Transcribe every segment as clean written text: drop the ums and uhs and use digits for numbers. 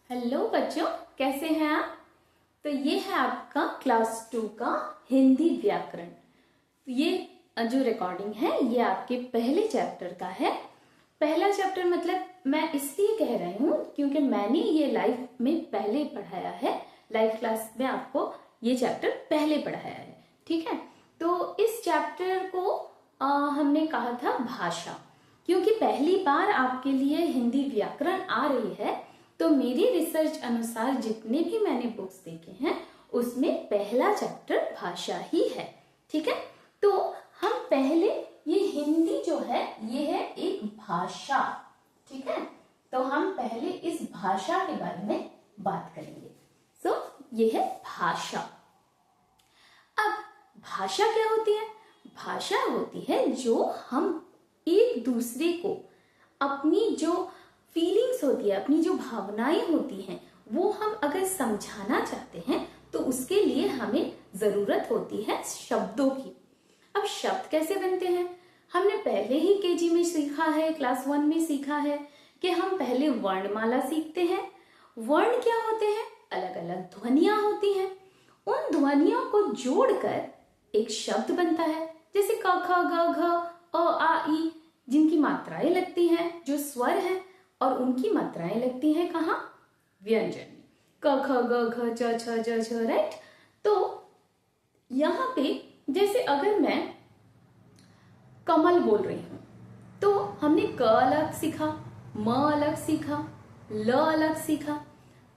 Hello बच्चों, कैसे हैं आप। तो ये है आपका क्लास 2 का हिंदी व्याकरण। तो ये जो रिकॉर्डिंग है ये आपके पहले चैप्टर का है। पहला चैप्टर मतलब मैं इसलिए कह रही हूँ क्योंकि मैंने ये लाइव में पहले पढ़ाया है। लाइव क्लास में आपको ये चैप्टर पहले पढ़ाया है, ठीक है। तो इस चैप्टर को हमने कहा था भाषा, क्योंकि पहली बार आपके लिए हिंदी व्याकरण आ रही है। तो मेरी रिसर्च अनुसार जितने भी मैंने बुक्स देखे हैं उसमें पहला चैप्टर भाषा ही है, ठीक है। तो हम पहले ये हिंदी जो है ये है एक भाषा, ठीक है। तो हम पहले इस भाषा के बारे में बात करेंगे। ये है भाषा। अब भाषा क्या होती है? भाषा होती है जो हम एक दूसरे को अपनी जो फीलिंग्स होती है, अपनी जो भावनाएं होती हैं, वो हम अगर समझाना चाहते हैं तो उसके लिए हमें जरूरत होती है शब्दों की। अब शब्द कैसे बनते हैं? हमने पहले ही केजी में सीखा है, क्लास 1 में सीखा है कि हम पहले वर्णमाला सीखते हैं। वर्ण क्या होते हैं? अलग अलग ध्वनियां होती हैं। उन ध्वनियों को जोड़कर एक शब्द बनता है, जैसे क ख ग घ अ आ ई, जिनकी मात्राएं लगती हैं, जो स्वर हैं, और उनकी मात्राएं लगती हैं कहाँ? व्यंजन में। क ख ग घ च छ ज झ, राइट। तो यहां पे जैसे अगर मैं कमल बोल रही हूं तो हमने क अलग सीखा, म अलग सीखा, ल अलग सीखा,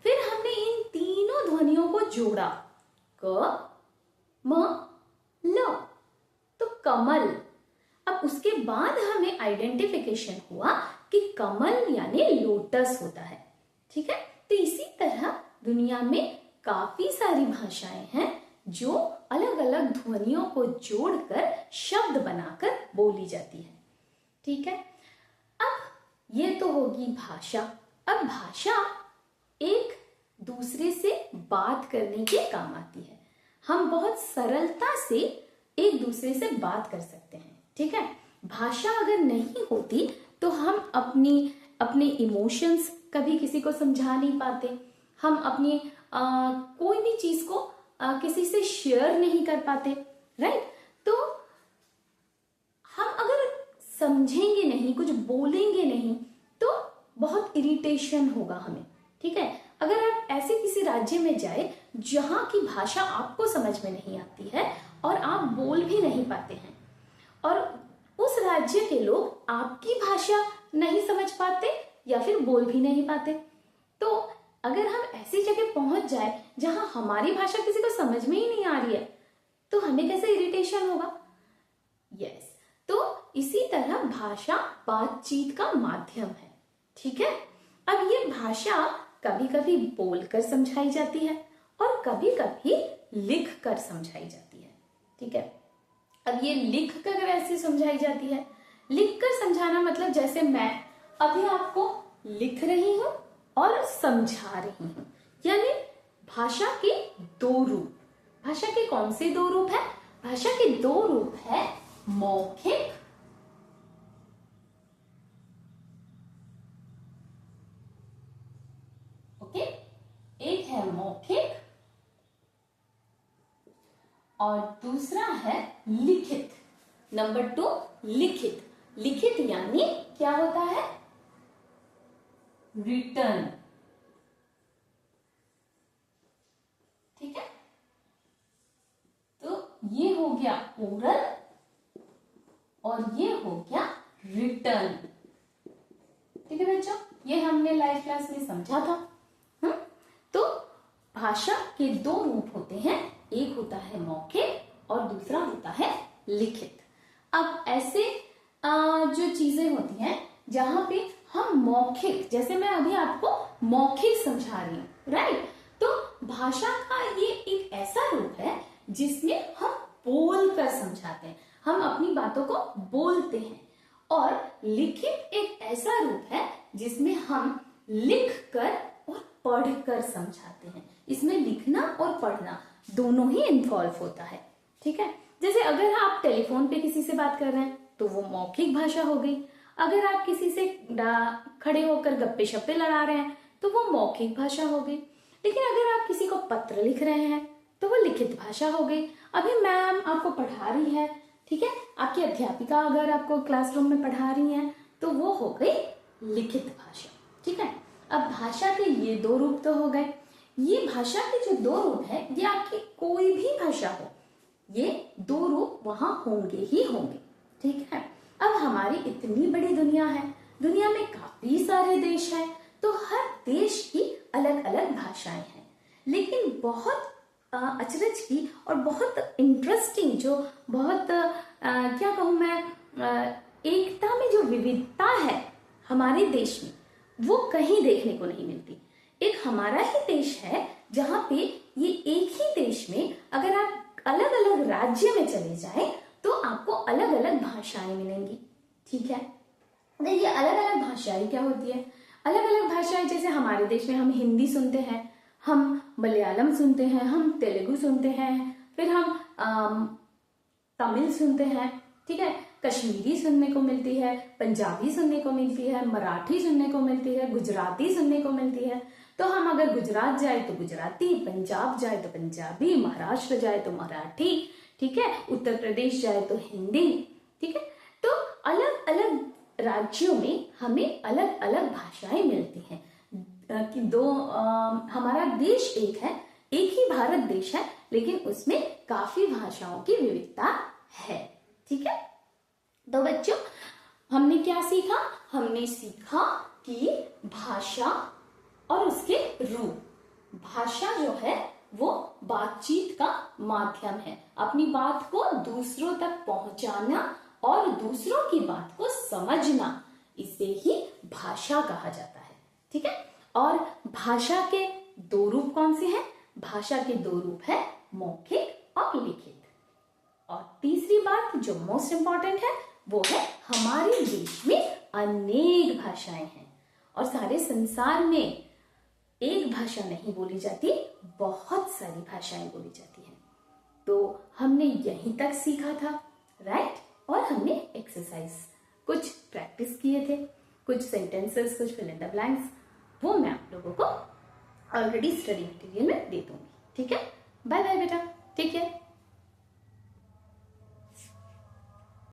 फिर हमने इन तीनों ध्वनियों को जोड़ा, क म ल, तो कमल। अब उसके बाद हमें आइडेंटिफिकेशन हुआ कि कमल यानी लोटस होता है, ठीक है। तो इसी तरह दुनिया में काफी सारी भाषाएं हैं जो अलग अलग ध्वनियों को जोड़कर शब्द बनाकर बोली जाती है, ठीक है। अब ये तो होगी भाषा। अब भाषा एक दूसरे से बात करने के काम आती है। हम बहुत सरलता से एक दूसरे से बात कर सकते हैं, ठीक है। भाषा अगर नहीं होती तो हम अपने इमोशंस कभी किसी को समझा नहीं पाते। हम अपनी कोई भी चीज को किसी से शेयर नहीं कर पाते, राइट। तो हम अगर समझेंगे नहीं, कुछ बोलेंगे नहीं, तो बहुत इरिटेशन होगा हमें, ठीक है। अगर आप ऐसे किसी राज्य में जाए जहां की भाषा आपको समझ में नहीं आती है और आप बोल भी नहीं पाते हैं, और उस राज्य के लोग आपकी भाषा नहीं समझ पाते या फिर बोल भी नहीं पाते, तो अगर हम ऐसी जगह पहुंच जाए जहां हमारी भाषा किसी को समझ में ही नहीं आ रही है तो हमें कैसे इरिटेशन होगा? यस। तो इसी तरह भाषा बातचीत का माध्यम है, ठीक है। अब ये भाषा कभी कभी बोलकर समझाई जाती है और कभी कभी लिख कर समझाई जाती है, ठीक है। अब ये लिख कर ऐसे समझाई जाती है। लिख कर समझाना मतलब जैसे मैं अभी आपको लिख रही हूं और समझा रही हूं, यानी भाषा के दो रूप। भाषा के कौन से दो रूप है? भाषा के दो रूप है, मौखिक ओके, एक है मौखिक और दूसरा है लिखित। नंबर 2 लिखित। लिखित यानी क्या होता है? रिटर्न, ठीक है। तो ये हो गया ओरल और ये हो गया रिटर्न, ठीक है बच्चों। ये हमने लाइव क्लास में समझा था। तो भाषा के दो रूप होते हैं, एक होता है मौखिक और दूसरा होता है लिखित। अब ऐसे जो चीजें होती हैं जहां पे हम मौखिक, जैसे मैं अभी आपको मौखिक समझा रही हूँ, राइट। तो भाषा का ये एक ऐसा रूप है जिसमें हम बोल कर समझाते हैं, हम अपनी बातों को बोलते हैं। और लिखित एक ऐसा रूप है जिसमें हम लिख कर और पढ़ कर समझाते हैं। इसमें लिखना और पढ़ना दोनों ही इन्वॉल्व होता है, ठीक है। जैसे अगर आप टेलीफोन पे किसी से बात कर रहे हैं तो वो मौखिक भाषा हो गई। अगर आप किसी से खड़े होकर गप्पे शप्पे लड़ा रहे हैं तो वो मौखिक भाषा हो गई। लेकिन अगर आप किसी को पत्र लिख रहे हैं तो वो लिखित भाषा हो गई। अभी मैम आपको पढ़ा रही है, ठीक है, आपकी अध्यापिका अगर आपको क्लासरूम में पढ़ा रही है तो वो हो गई लिखित भाषा, ठीक है। अब भाषा के ये दो रूप तो हो गए। ये भाषा के जो दो रूप है, ये आपकी कोई भी भाषा हो, ये दो रूप वहां होंगे ही होंगे, ठीक है। अब हमारी इतनी बड़ी दुनिया है, दुनिया में काफी सारे देश हैं, तो हर देश की अलग अलग भाषाएं हैं। लेकिन बहुत अचरज की और बहुत इंटरेस्टिंग, जो बहुत क्या कहूँ मैं, एकता में जो विविधता है हमारे देश में, वो कहीं देखने को नहीं मिलती। एक हमारा ही देश है जहाँ पे ये एक ही देश में अगर आप अलग अलग राज्य में चले जाएं तो आपको अलग अलग भाषाएं मिलेंगी, ठीक है। देखिए अलग अलग भाषाएं क्या होती है, अलग अलग भाषाएं जैसे हमारे देश में हम हिंदी सुनते हैं, हम मलयालम सुनते हैं, हम तेलुगु सुनते हैं, फिर हम तमिल सुनते हैं, ठीक है, कश्मीरी सुनने को मिलती है, पंजाबी सुनने को मिलती है, मराठी सुनने को मिलती है, गुजराती सुनने को मिलती है। तो हम अगर गुजरात जाए तो गुजराती, पंजाब जाए तो पंजाबी, महाराष्ट्र जाए तो मराठी, ठीक है, उत्तर प्रदेश जाए तो हिंदी, ठीक है। तो अलग अलग राज्यों में हमें अलग अलग भाषाएं मिलती हैं कि हमारा देश एक है, एक ही भारत देश है, लेकिन उसमें काफी भाषाओं की विविधता है, ठीक है। तो बच्चों हमने क्या सीखा, हमने सीखा कि भाषा और उसके रूप, भाषा जो है वो बातचीत का माध्यम है, अपनी बात को दूसरों तक पहुंचाना और दूसरों की बात को समझना, इसे ही भाषा कहा जाता है, ठीक है। और भाषा के दो रूप कौन से हैं, भाषा के दो रूप है मौखिक और लिखित। और तीसरी बात जो मोस्ट इंपॉर्टेंट है वो है हमारे देश में अनेक भाषाएं हैं और सारे संसार में एक भाषा नहीं बोली जाती, बहुत सारी भाषाएं बोली जाती हैं। तो हमने यहीं तक सीखा था, राइट। और हमने एक्सरसाइज कुछ प्रैक्टिस किए थे, कुछ सेंटेंसेस, कुछ फिल इन द ब्लैंक्स, वो मैं आप लोगों को ऑलरेडी स्टडी मटेरियल में दे दूंगी, ठीक है। बाय बाय बेटा, ठीक है।